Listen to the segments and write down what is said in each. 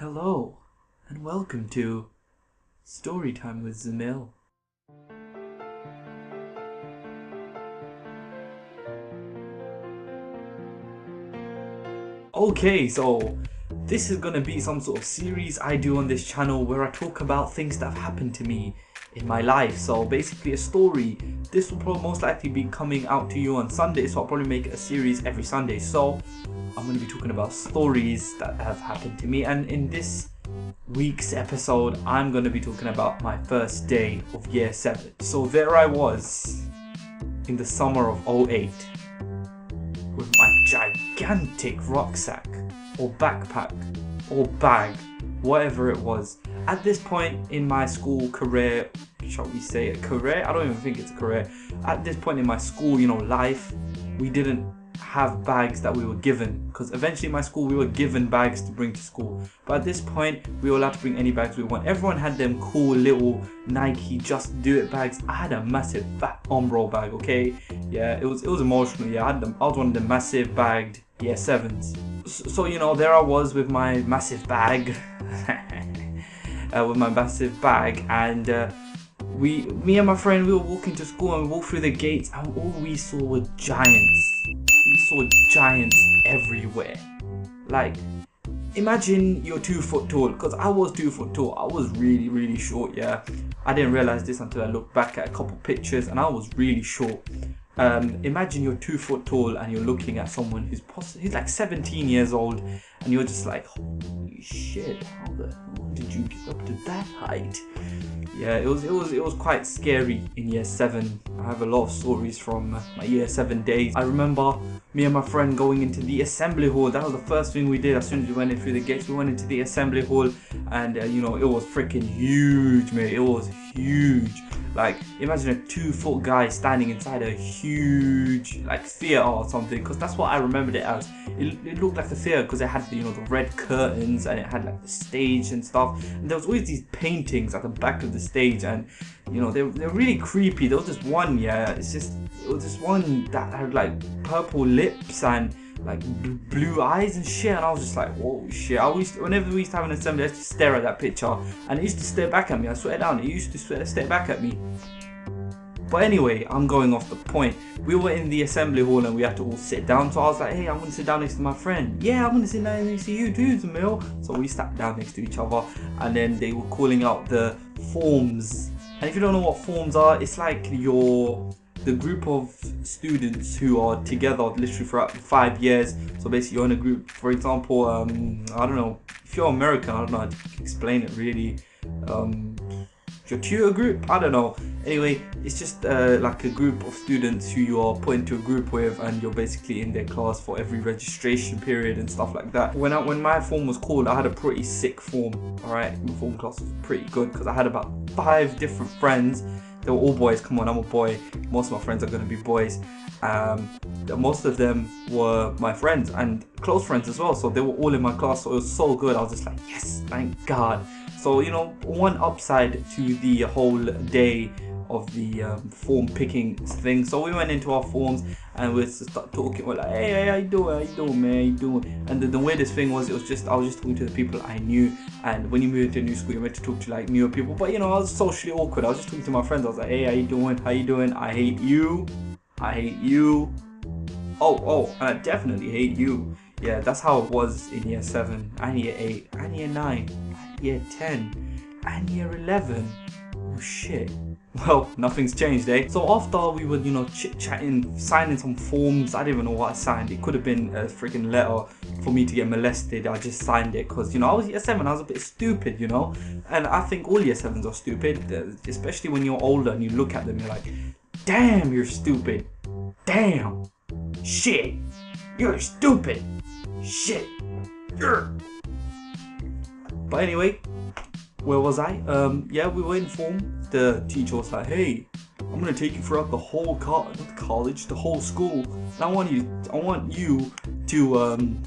Hello, and welcome to Storytime with Zamil. Okay, so this is gonna be some sort of series I do on this channel where I talk about things that have happened to me in my life. So basically a story. This will probably most likely be coming out to you on Sunday, so I'll probably make a series every Sunday. So I'm going to be talking about stories that have happened to me, and in this week's episode I'm going to be talking about my first day of year 7. So there I was in the summer of '08 with my gigantic rucksack or backpack or bag, whatever it was. At this point in my school career, shall we say a career? I don't even think it's a career. At this point in my school, life, we didn't have bags that we were given, because eventually in my school we were given bags to bring to school, but at this point we were allowed to bring any bags we want. Everyone had them cool little Nike Just Do It bags. I had a massive fat Umbro bag, okay? Yeah, it was emotional. Yeah, I was one of the massive bagged year 7s. So there I was with my massive bag and me and my friend, we were walking to school, and we walked through the gates, and all we saw were giants. We saw giants everywhere. Like, imagine you're 2 foot tall, because I was 2 foot tall. I was really short. Yeah, I didn't realize this until I looked back at a couple pictures, and I was really short. Imagine you're 2 foot tall and you're looking at someone who's like 17 years old, and you're just like, holy shit, how the hell did you get up to that height? Yeah, it was quite scary in year 7. I have a lot of stories from my year 7 days. I remember me and my friend going into the assembly hall. That was the first thing we did. As soon as we went in through the gates, we went into the assembly hall, and it was freaking huge, mate. It was huge. Like, imagine a 2 foot guy standing inside a huge like theater or something, because that's what I remembered it as. It looked like the theater because it had the red curtains, and it had like the stage and stuff, and there was always these paintings at the back of the stage, and they're really creepy. There was this one, it was this one that had like purple lips and like blue eyes and shit, and I was just like, whoa, shit. Whenever we used to have an assembly, I used to stare at that picture, and it used to stare back at me. I swear down, it used to stare back at me. But anyway, I'm going off the point. We were in the assembly hall and we had to all sit down, so I was like, hey, I'm gonna sit down next to my friend. Yeah, I'm gonna sit down next to you too, Zamil. So we sat down next to each other, and then they were calling out the forms. And if you don't know what forms are, it's like the group of students who are together literally for 5 years. So basically you're in a group. For example, I don't know, if you're American, I don't know how to explain it really. Your tutor group, I don't know. Anyway, it's just like a group of students who you are put into a group with, and you're basically in their class for every registration period and stuff like that. When my form was called, I had a pretty sick form. Alright, my form class was pretty good because I had about 5 different friends. They were all boys. Come on, I'm a boy. Most of my friends are going to be boys. Most of them were my friends and close friends as well. So they were all in my class. So it was so good. I was just like, yes, thank God. So, one upside to the whole day of the form picking thing. So we went into our forms and we start talking. We're like, hey, how you doing, man? How you doing? And the weirdest thing was, I was just talking to the people I knew. And when you move into a new school, you're meant to talk to like newer people. But I was socially awkward. I was just talking to my friends. I was like, hey, how you doing? How you doing? I hate you. I hate you. Oh, and I definitely hate you. Yeah, that's how it was in year 7 and year 8 and year 9 and year 10 and year 11. Oh shit. Well, nothing's changed, eh? So after we were, chit-chatting, signing some forms, I didn't even know what I signed. It could have been a freaking letter for me to get molested. I just signed it because, I was year 7. I was a bit stupid, And I think all year 7s are stupid, especially when you're older and you look at them, you're like, damn, you're stupid. Damn. Shit. You're stupid. Shit. But anyway, where was I? Yeah, we were in form. The teacher was like, hey, I'm gonna take you throughout the whole college, the whole school. And I want you to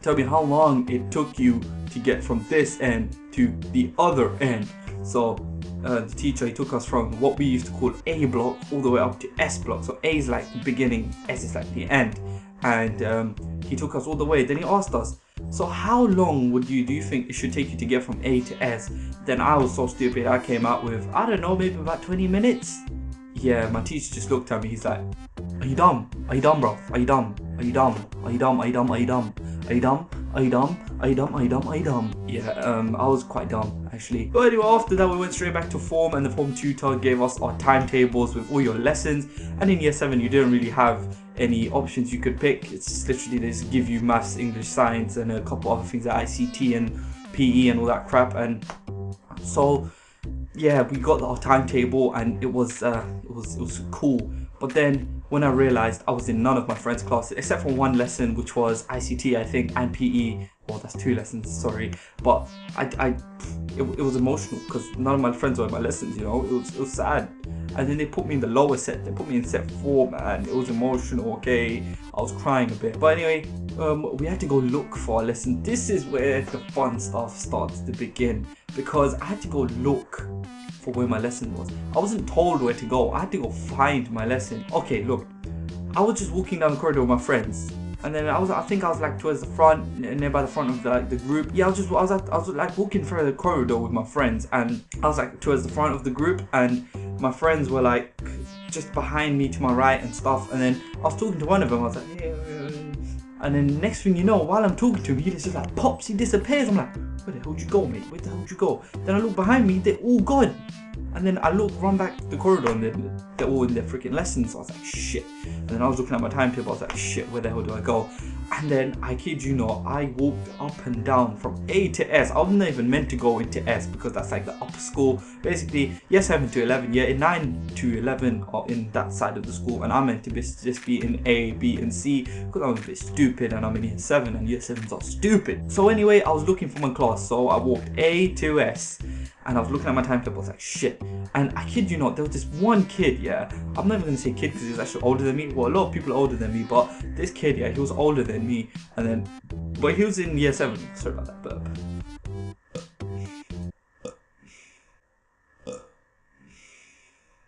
tell me how long it took you to get from this end to the other end. So the teacher, he took us from what we used to call A block all the way up to S block. So A is like the beginning, S is like the end. And He took us all the way. Then he asked us, so how long do you think it should take you to get from A to S? Then I was so stupid, I came out with, I don't know, maybe about 20 minutes. Yeah, my teacher just looked at me, he's like, are you dumb? Are you dumb, bro? Are you dumb? Are you dumb? Are you dumb? Are you dumb? Are you dumb? Are you dumb? Are you dumb? Are you dumb? Are you dumb? Are you dumb? Yeah, I was quite dumb actually. But anyway, after that we went straight back to form, and the form tutor gave us our timetables with all your lessons. And in year 7 you didn't really have any options you could pick. It's literally they just give you maths, English, science, and a couple other things like ICT and PE and all that crap. And so yeah, we got our timetable, and it was cool. But then when I realized I was in none of my friends' classes except for one lesson, which was ICT, I think, and PE. Well, that's 2 lessons, sorry. But it was emotional because none of my friends were in my lessons, you know. It was sad. And then they put me in the lower set. They put me in set 4, man. It was emotional, okay. I was crying a bit. But anyway, we had to go look for our lesson. This is where the fun stuff starts to begin, because I had to go look for where my lesson was. I wasn't told where to go. I had to go find my lesson. Okay, look, I was just walking down the corridor with my friends, and then I think I was like towards the front, nearby the front of the group. Yeah, I was like walking through the corridor with my friends, and I was like towards the front of the group, and my friends were like just behind me to my right and stuff. And then I was talking to one of them. I was like, hey. And then next thing you know, while I'm talking to him, he just like pops, he disappears. I'm like, where the hell did you go, mate? Where the hell did you go? Then I look behind me, they're all gone. And then I run back to the corridor, and they're all in their freaking lessons. So I was like, shit. And then I was looking at my timetable, I was like, shit, where the hell do I go? And then, I kid you not, I walked up and down from A to S. I wasn't even meant to go into S because that's like the upper school. Basically, year 7 to 11, year 9 to 11 are in that side of the school. And I'm meant to just be in A, B, and C because I'm a bit stupid and I'm in year 7 and year 7s are stupid. So anyway, I was looking for my class. So I walked A to S. And I was looking at my timetable, I was like, shit. And I kid you not, there was this one kid, yeah. I'm not even gonna say kid because he was actually older than me. Well, a lot of people are older than me, but this kid, yeah, he was older than me. And then, but he was in year 7. Sorry about that burp.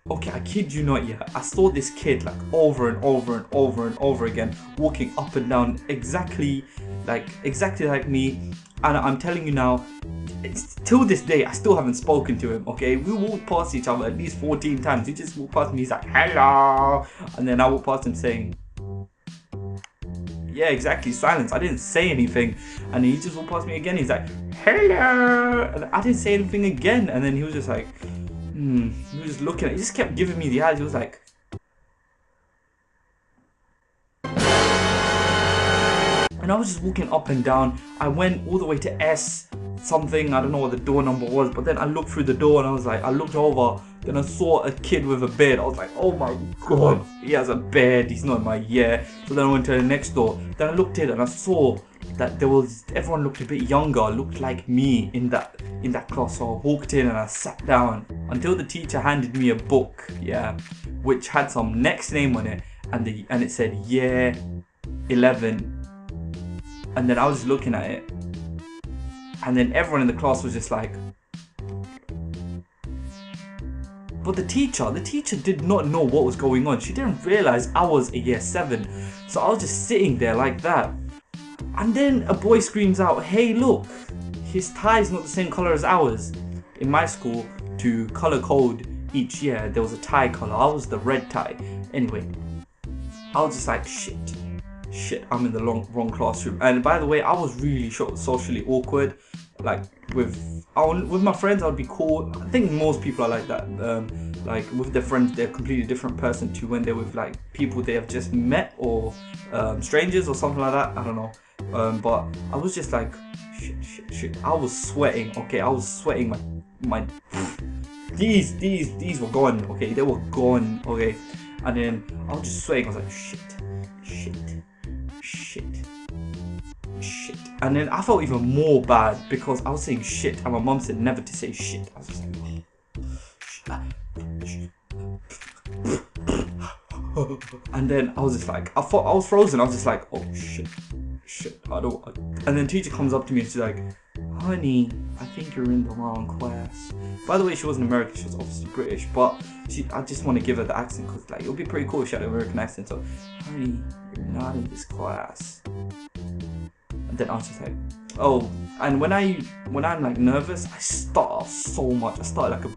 Okay, I kid you not, yeah. I saw this kid like over and over and over and over again, walking up and down exactly like me. And I'm telling you now, till this day, I still haven't spoken to him, okay? We walked past each other at least 14 times. He just walked past me, he's like, hello. And then I walked past him saying, yeah, exactly, silence. I didn't say anything. And he just walked past me again, he's like, hello. And I didn't say anything again. And then he was just like, he was just looking at, he just kept giving me the eyes. He was like, and I was just walking up and down. I went all the way to S something, I don't know what the door number was, but then I looked through the door and I was like, I looked over, then I saw a kid with a beard. I was like, oh my god, he has a beard, he's not in my year. So then I went to the next door, then I looked in and I saw that everyone looked a bit younger, looked like me in that class. So I walked in and I sat down until the teacher handed me a book, yeah, which had some next name on it, and it said year 11. And then I was looking at it, and then everyone in the class was just like, but the teacher did not know what was going on. She didn't realize I was a year 7. So I was just sitting there like that. And then a boy screams out, hey look, his tie is not the same color as ours. In my school, to color code each year, there was a tie color. I was the red tie. Anyway, I was just like, shit, I'm in the wrong classroom. And by the way, I was really socially awkward. Like with my friends, I'd be cool. I think most people are like that. Like with their friends, they're a completely different person to when they're with like people they have just met, or strangers or something like that. I don't know. But I was just like, shit. I was sweating. Okay, I was sweating. My these were gone. Okay, they were gone. Okay, and then I was just sweating. I was like, shit. And then I felt even more bad because I was saying shit and my mum said never to say shit. I was just like, and then I was just like, I thought I was frozen. I was just like, oh shit, I don't. And then teacher comes up to me and she's like, honey, I think you're in the wrong class. By the way, she wasn't American, she was obviously British, but I just want to give her the accent because like it would be pretty cool if she had an American accent. So, honey, you're not in this class. And then I was just like, oh. And when I'm like nervous, I start so much. I start like a,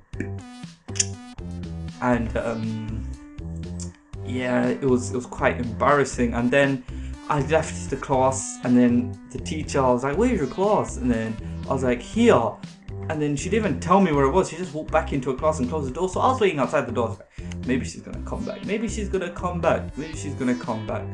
and yeah, it was quite embarrassing. And then I left the class, and then the teacher, I was like, where's your class? And then I was like, here. And then she didn't even tell me where it was. She just walked back into a class and closed the door. So I was waiting outside the door. I was like, maybe she's gonna come back. Maybe she's gonna come back. Maybe she's gonna come back.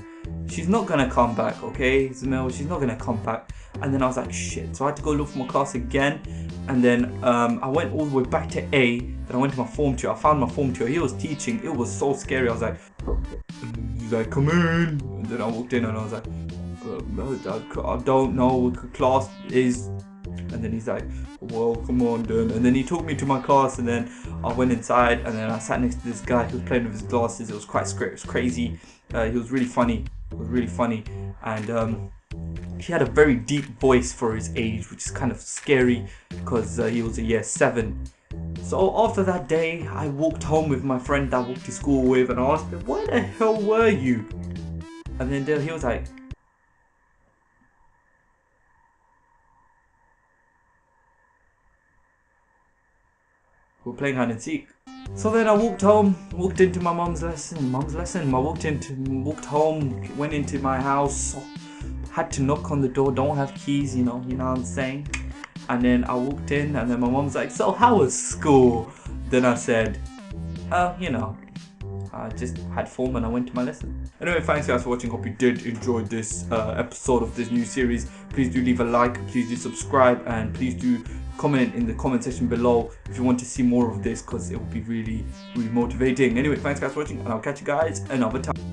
She's not gonna come back, okay, Zamil? She's not gonna come back. And then I was like, shit. So I had to go look for my class again. And then I went all the way back to A. Then I went to my form tutor. I found my form tutor. He was teaching. It was so scary. I was like, he's like, come in. And then I walked in and I was like, I don't know what class is. And then he's like, well, come on then. And then he took me to my class, and then I went inside, and then I sat next to this guy who was playing with his glasses. It was quite scary. It was crazy. He was really funny. It was really funny. And he had a very deep voice for his age, which is kind of scary because he was a year 7. So after that day, I walked home with my friend that I walked to school with, and I asked him, where the hell were you? And then he was like, we're playing hide and seek. So then I walked home, walked into my mum's lesson. I walked home, went into my house, had to knock on the door, don't have keys, you know what I'm saying? And then I walked in, and then my mum's like, so how was school? Then I said, I just had form and I went to my lesson. Anyway, thanks guys for watching. Hope you did enjoy this episode of this new series. Please do leave a like, please do subscribe, and please do comment in the comment section below if you want to see more of this, because it will be really, really motivating. Anyway, thanks guys for watching, and I'll catch you guys another time.